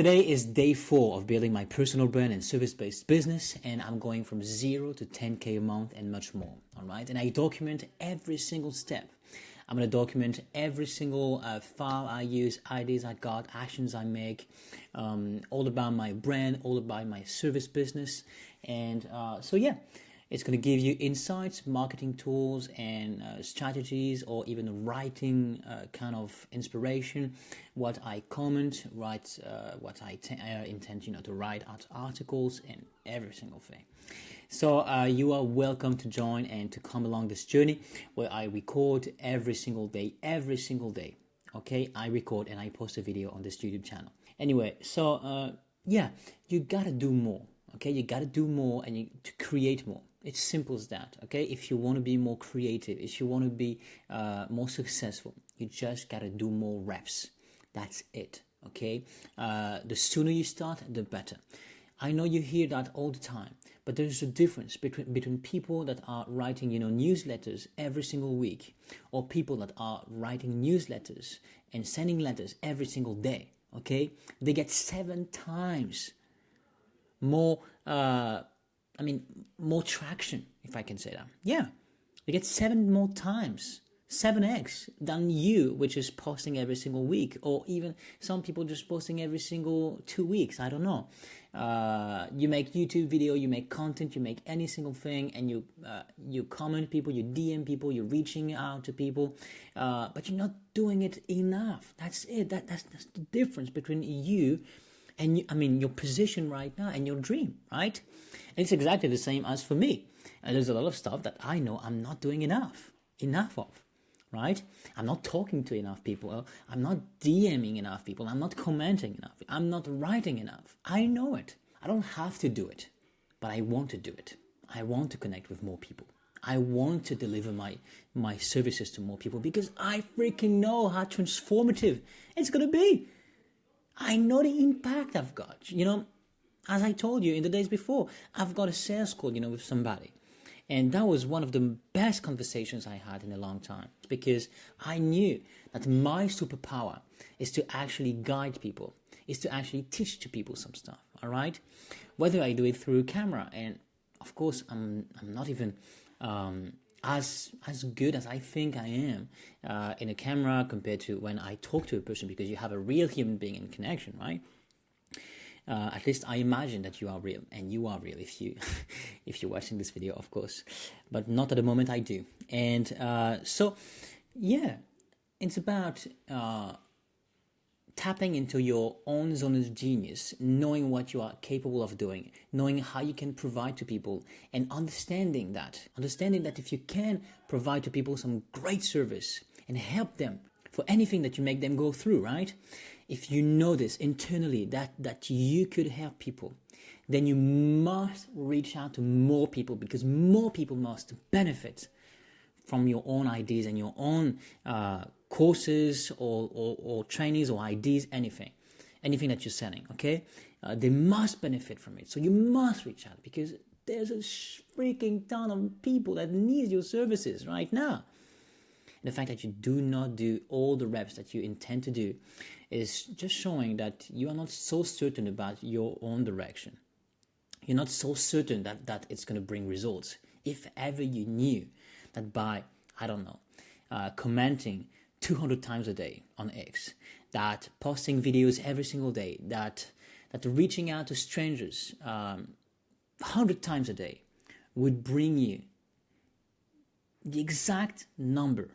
Today is day 4 of building my personal brand and service-based business, and I'm going from 0 to 10K a month and much more. All right, and I document every single step. I'm going to document every single file I use, ideas I got, actions I make, all about my brand, all about my service business. And so yeah, it's going to give you insights, marketing tools, and strategies, or even writing kind of inspiration. What I comment, what I intend, to write articles and every single thing. So you are welcome to join and to come along this journey where I record every single day. Okay, I record and I post a video on this YouTube channel. Anyway, so yeah, you gotta do more. Okay, you gotta do more and to create more. It's simple as that. Okay, if you want to be more creative, if you want to be more successful, you just gotta do more reps. That's it. Okay, the sooner you start, the better. I know you hear that all the time, but there's a difference between people that are writing, newsletters every single week, or people that are writing newsletters and sending letters every single day. Okay, they get 7 times more. More traction, if I can say that. Yeah, they get 7 more times, 7x than you, which is posting every single week, or even some people just posting every single 2 weeks. I don't know. You make YouTube video, you make content, you make any single thing, and you comment people, you DM people, you're reaching out to people, but you're not doing it enough. That's it. That's the difference between you and your position right now and your dream, right? And it's exactly the same as for me. And there's a lot of stuff that I know I'm not doing enough of, right? I'm not talking to enough people. I'm not DMing enough people. I'm not commenting enough. I'm not writing enough. I know it. I don't have to do it, but I want to do it. I want to connect with more people. I want to deliver my services to more people because I freaking know how transformative it's going to be. I know the impact I've got. As I told you in the days before, I've got a sales call, with somebody. And that was one of the best conversations I had in a long time, because I knew that my superpower is to actually guide people, is to actually teach to people some stuff, all right? Whether I do it through camera, and of course I'm not even as good as I think I am in a camera compared to when I talk to a person, because you have a real human being in connection, right? At least I imagine that you are real, and you are real if you're watching this video, of course, but not at the moment I do. And so yeah, it's about tapping into your own zone of genius, knowing what you are capable of doing, knowing how you can provide to people, and understanding that if you can provide to people some great service and help them for anything that you make them go through, right? If you know this internally, that you could help people, then you must reach out to more people, because more people must benefit from your own ideas and your own courses or trainings or ideas, anything that you're selling, okay? They must benefit from it. So you must reach out, because there's a freaking ton of people that need your services right now. And the fact that you do not do all the reps that you intend to do is just showing that you are not so certain about your own direction. You're not so certain that it's going to bring results. If ever you knew that by, commenting 200 times a day on X, that posting videos every single day, that reaching out to strangers 100 times a day would bring you the exact number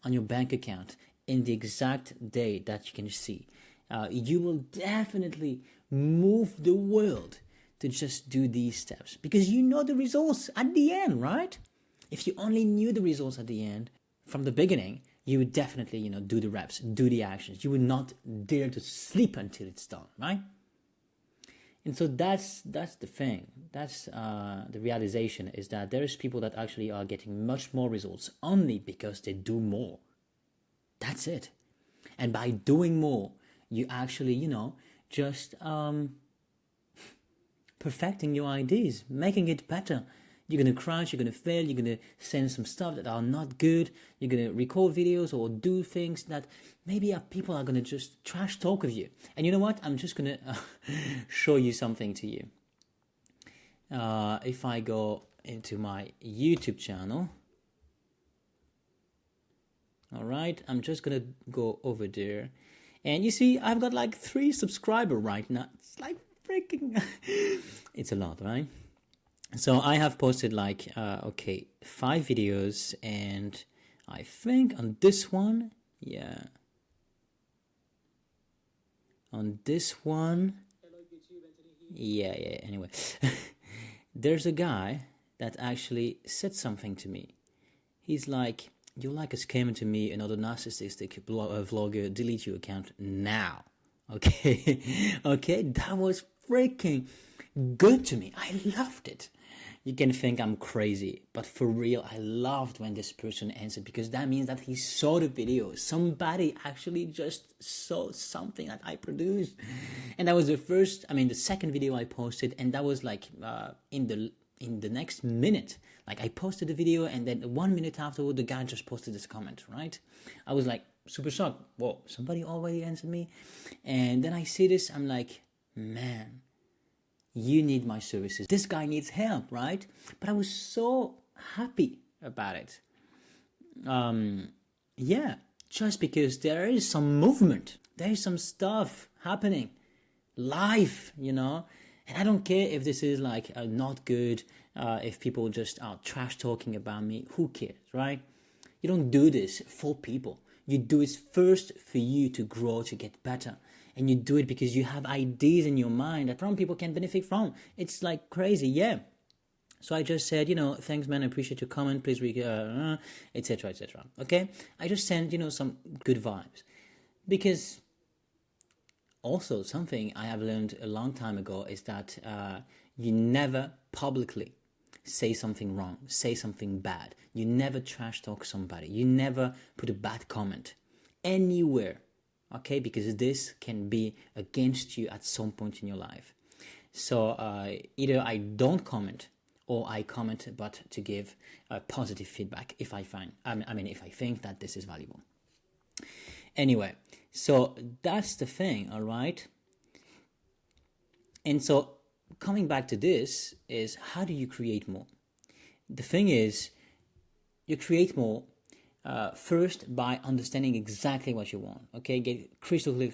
on your bank account in the exact day that you can see, you will definitely move the world to just do these steps, because you know the results at the end, right? If you only knew the results at the end from the beginning, you would definitely, do the reps, do the actions. You would not dare to sleep until it's done, right? And so that's the thing. That's the realization, is that there's people that actually are getting much more results only because they do more. That's it. And by doing more, you actually, just perfecting your ideas, making it better, You're going to crash, you're going to fail, you're going to send some stuff that are not good, you're going to record videos or do things that maybe people are going to just trash talk of you. And you know what? I'm just going to show you something to you. If I go into my YouTube channel, all right, I'm just going to go over there. And you see, I've got like 3 subscribers right now. It's like freaking, it's a lot, right? So I have posted like, 5 videos, and I think on this one, on this one, anyway, there's a guy that actually said something to me. He's like, "You're like a scammer to me, another narcissistic vlogger, delete your account now." Okay, okay, that was freaking good to me. I loved it. You can think I'm crazy, but for real, I loved when this person answered, because that means that he saw the video. Somebody actually just saw something that I produced. And that was the second video I posted, and that was like in the next minute. Like I posted the video, and then 1 minute afterward, the guy just posted this comment, right? I was like super shocked. Whoa, somebody already answered me. And then I see this, I'm like, man, you need my services. This guy needs help, right? But I was so happy about it. Just because there is some movement. There is some stuff happening. Life, And I don't care if this is like not good, if people just are trash talking about me. Who cares, right? You don't do this for people. You do it first for you to grow, to get better. And you do it because you have ideas in your mind that some people can benefit from. It's like crazy, yeah. So I just said, thanks, man, I appreciate your comment, please, etc., etc. Okay? I just sent, some good vibes. Because also something I have learned a long time ago is that you never publicly say something wrong, say something bad. You never trash talk somebody. You never put a bad comment anywhere. Okay, because this can be against you at some point in your life. So either I don't comment, or I comment but to give positive feedback if I think that this is valuable. Anyway, so that's the thing, all right? And so coming back to this is, how do you create more? The thing is, you create more first by understanding exactly what you want, okay? Get crystal clear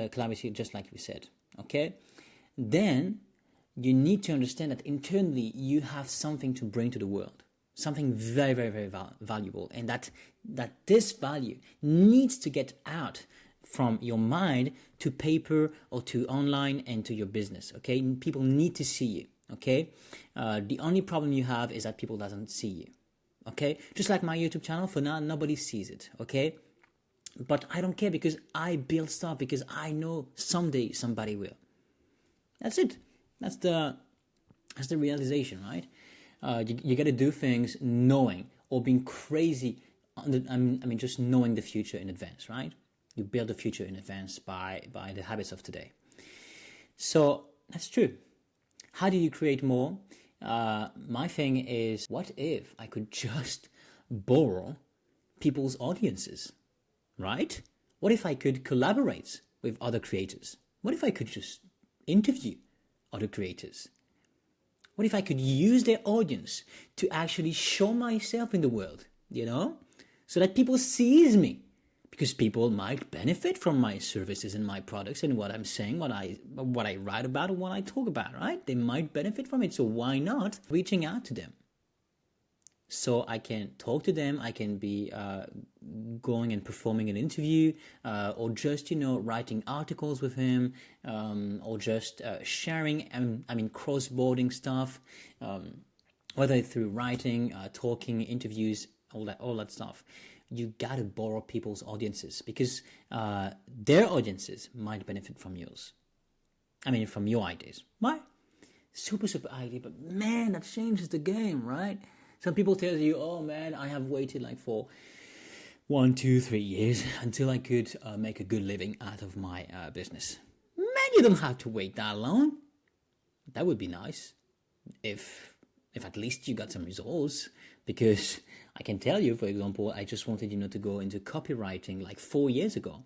clarity, just like we said, okay? Then you need to understand that internally you have something to bring to the world, something very, very, very valuable, and that this value needs to get out from your mind to paper or to online and to your business, okay? People need to see you, okay? The only problem you have is that people doesn't see you. Okay, just like my YouTube channel, for now, nobody sees it, okay? But I don't care, because I build stuff, because I know someday somebody will. That's it. That's the realization, right? You got to do things knowing, or being crazy, just knowing the future in advance, right? You build the future in advance by the habits of today. So that's true. How do you create more? My thing is, what if I could just borrow people's audiences, right? What if I could collaborate with other creators? What if I could just interview other creators? What if I could use their audience to actually show myself in the world, so that people sees me? Because people might benefit from my services and my products and what I'm saying, what I write about, and what I talk about, right? They might benefit from it, so why not reaching out to them? So I can talk to them, I can be going and performing an interview, or just, writing articles with him, or just sharing, cross-boarding stuff, whether through writing, talking, interviews, all that stuff. You gotta borrow people's audiences, because their audiences might benefit from yours. From your ideas. Why? Super idea, but man, that changes the game, right? Some people tell you, oh man, I have waited like for 1, 2, 3 years until I could make a good living out of my business. Man, you don't have to wait that long. That would be nice if if at least you got some results. Because I can tell you, for example, I just wanted, to go into copywriting like 4 years ago,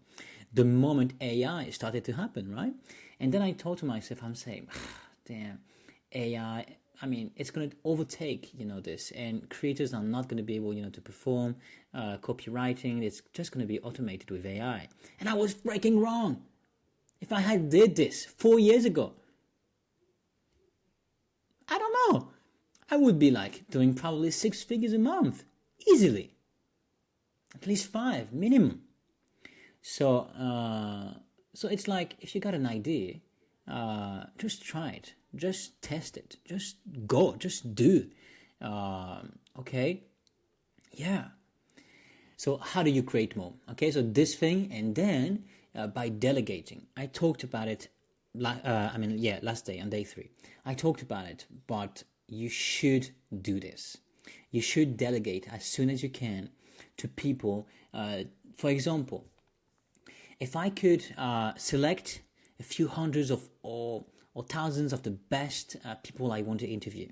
the moment AI started to happen, right? And then I thought to myself, I'm saying, damn, AI, I mean, it's going to overtake, this, and creators are not going to be able, to perform copywriting. It's just going to be automated with AI. And I was freaking wrong. If I had did this 4 years ago, I don't know, I would be like doing probably 6 figures a month, easily. At least 5 minimum. So, so it's like, if you got an idea, just try it, just test it, just go, just do. Okay, yeah. So how do you create more? Okay, so this thing, and then by delegating. I talked about it. Last day on day 3, I talked about it, but you should do this. You should delegate as soon as you can to people. For example, if I could select a few hundreds of or thousands of the best people I want to interview,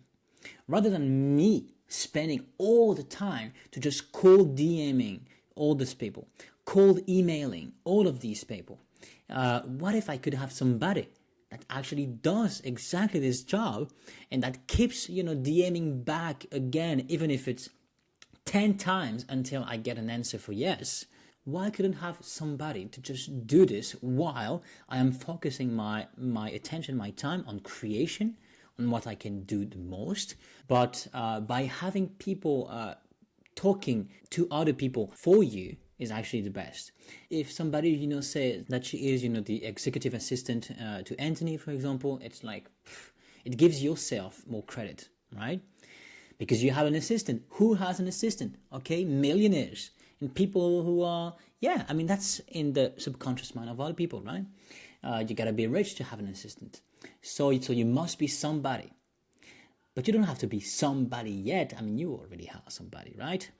rather than me spending all the time to just cold DMing all these people, cold emailing all of these people, what if I could have somebody that actually does exactly this job and that keeps, DMing back again, even if it's 10 times until I get an answer for yes? Why couldn't have somebody to just do this while I am focusing my attention, my time on creation, on what I can do the most? But by having people talking to other people for you is actually the best. If somebody, says that she is, the executive assistant to Anthony, for example, it's like, it gives yourself more credit, right? Because you have an assistant. Who has an assistant? Okay, millionaires. And people who are, that's in the subconscious mind of other people, right? You gotta be rich to have an assistant. So you must be somebody. But you don't have to be somebody yet. I mean, you already have somebody, right?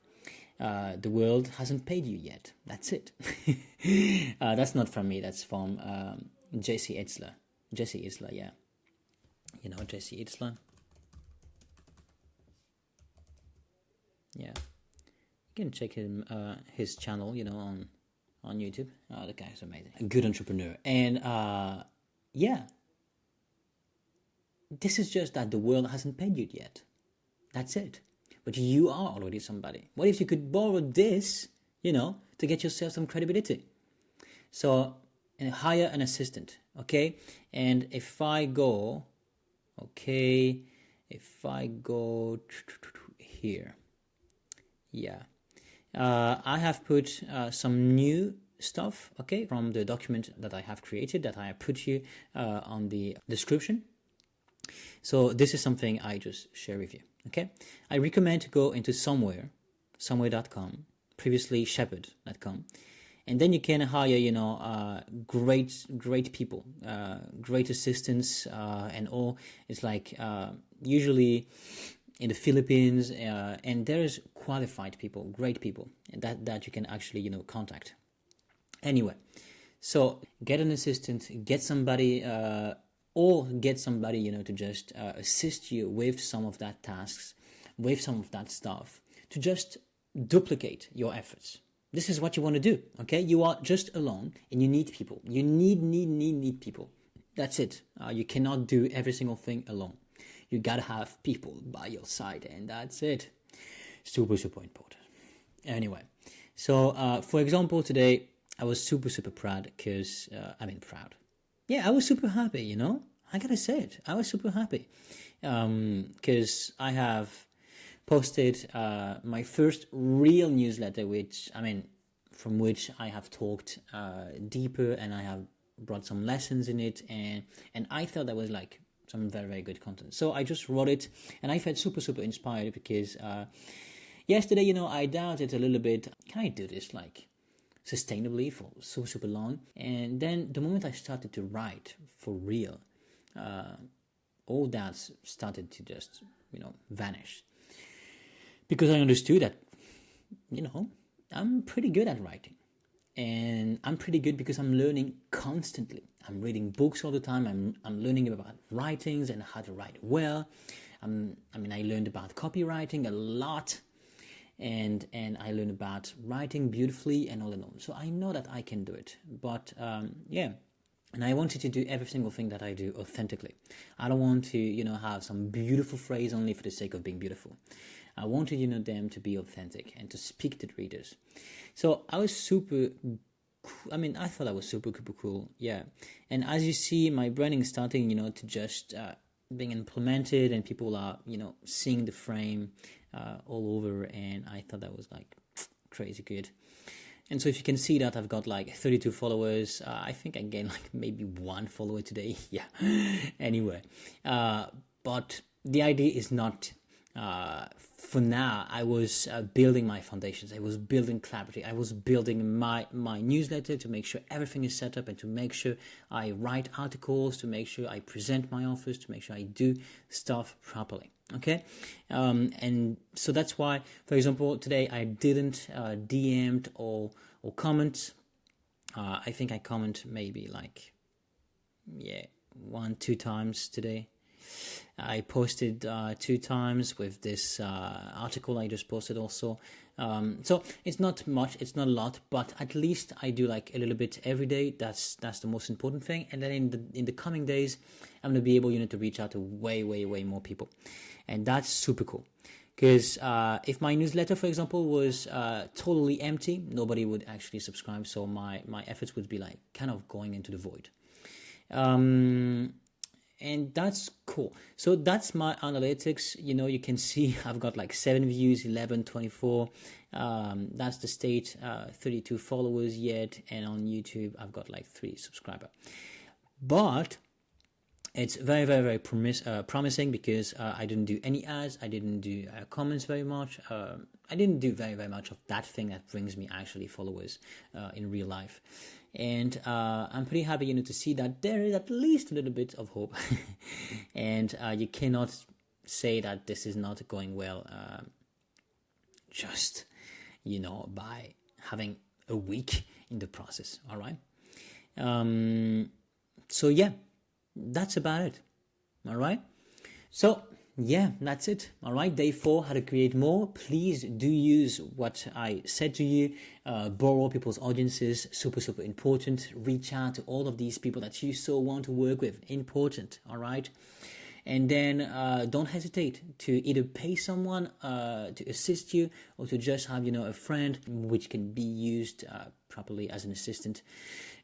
The world hasn't paid you yet. That's it. That's not from me. That's from Jesse Itzler. Jesse Itzler, yeah. Jesse Itzler. Yeah. You can check him, his channel, on YouTube. The guy's amazing. A good entrepreneur. And this is just that the world hasn't paid you yet. That's it. But you are already somebody. What if you could borrow this, to get yourself some credibility? So, and hire an assistant, okay? And if I go here, I have put some new stuff, okay, from the document that I have created, that I put you on the description. So this is something I just share with you, okay? I recommend to go into somewhere.com, previously shepherd.com, and then you can hire, great people, great assistants, and all. It's like usually in the Philippines, and there's qualified people, great people that you can actually, contact. Anyway, so get an assistant, get somebody, or get somebody, to just assist you with some of that tasks, with some of that stuff, to just duplicate your efforts. This is what you want to do, okay? You are just alone, and you need people. You need people. That's it. You cannot do every single thing alone. You gotta have people by your side, and that's it. Super, super important. Anyway, so for example, today I was super, super proud because, proud. Yeah, I was super happy, I gotta say it. I was super happy because I have posted my first real newsletter, from which I have talked deeper, and I have brought some lessons in it, and I thought that was like some very, very good content. So I just wrote it, and I felt super, super inspired because yesterday, I doubted a little bit, can I do this like sustainably for so super long? And then the moment I started to write for real, all that started to just, vanish. Because I understood that, I'm pretty good at writing. And I'm pretty good because I'm learning constantly. I'm reading books all the time. I'm learning about writings and how to write well. I mean, I learned about copywriting a lot, and I learned about writing beautifully and all in all. So I know that I can do it. But yeah. And I wanted to do every single thing that I do authentically. I don't want to, have some beautiful phrase only for the sake of being beautiful. I wanted, them to be authentic and to speak to the readers. So I was I thought I was super cool. Yeah. And as you see, my branding is starting, to just being implemented, and people are, seeing the frame all over. And I thought that was like crazy good. And so if you can see that I've got like 32 followers, I think I gained like maybe 1 follower today. Yeah. Anyway, but the idea is not, for now, I was building my foundations. I was building clarity. I was building my newsletter to make sure everything is set up, and to make sure I write articles, to make sure I present my offers, to make sure I do stuff properly. Okay, and so that's why, for example, today I didn't DM'd or comment. I think I comment maybe like 1-2 times today. I posted 2 times with this article I just posted also. So it's not much, it's not a lot, but at least I do like a little bit every day. That's the most important thing. And then in the coming days, I'm gonna be able, to reach out to way more people, and that's super cool. Because if my newsletter, for example, was totally empty, nobody would actually subscribe. So my efforts would be like kind of going into the void. And that's cool. So that's my analytics. You can see I've got like 7 views, 11, 24. That's the state, 32 followers yet. And on YouTube, I've got like 3 subscribers. But it's very promising, because I didn't do any ads. I didn't do comments very much. I didn't do very much of that thing that brings me actually followers in real life. And I'm pretty happy, to see that there is at least a little bit of hope. And you cannot say that this is not going well just, by having a week in the process. All right. So yeah, that's about it. All right. So yeah, that's it. All right. Day 4, how to create more. Please do use what I said to you. Borrow people's audiences. Super important. Reach out to all of these people that you so want to work with. Important. All right. And then don't hesitate to either pay someone to assist you, or to just have, a friend, which can be used properly as an assistant,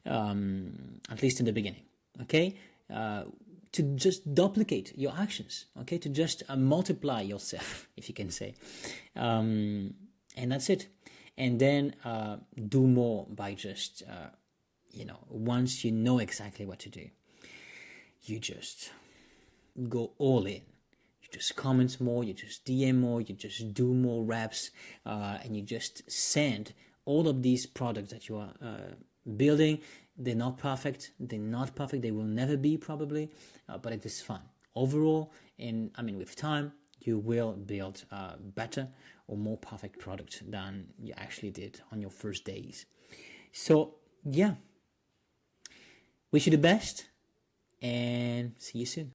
at least in the beginning. Okay. To just duplicate your actions, okay? To just multiply yourself, if you can say. And that's it. And then do more by just, once you know exactly what to do, you just go all in. You just comment more, you just DM more, you just do more reps, and you just send all of these products that you are building. They're not perfect. They will never be, probably, but it is fun. Overall, with time, you will build better or more perfect product than you actually did on your first days. So, yeah. Wish you the best, and see you soon.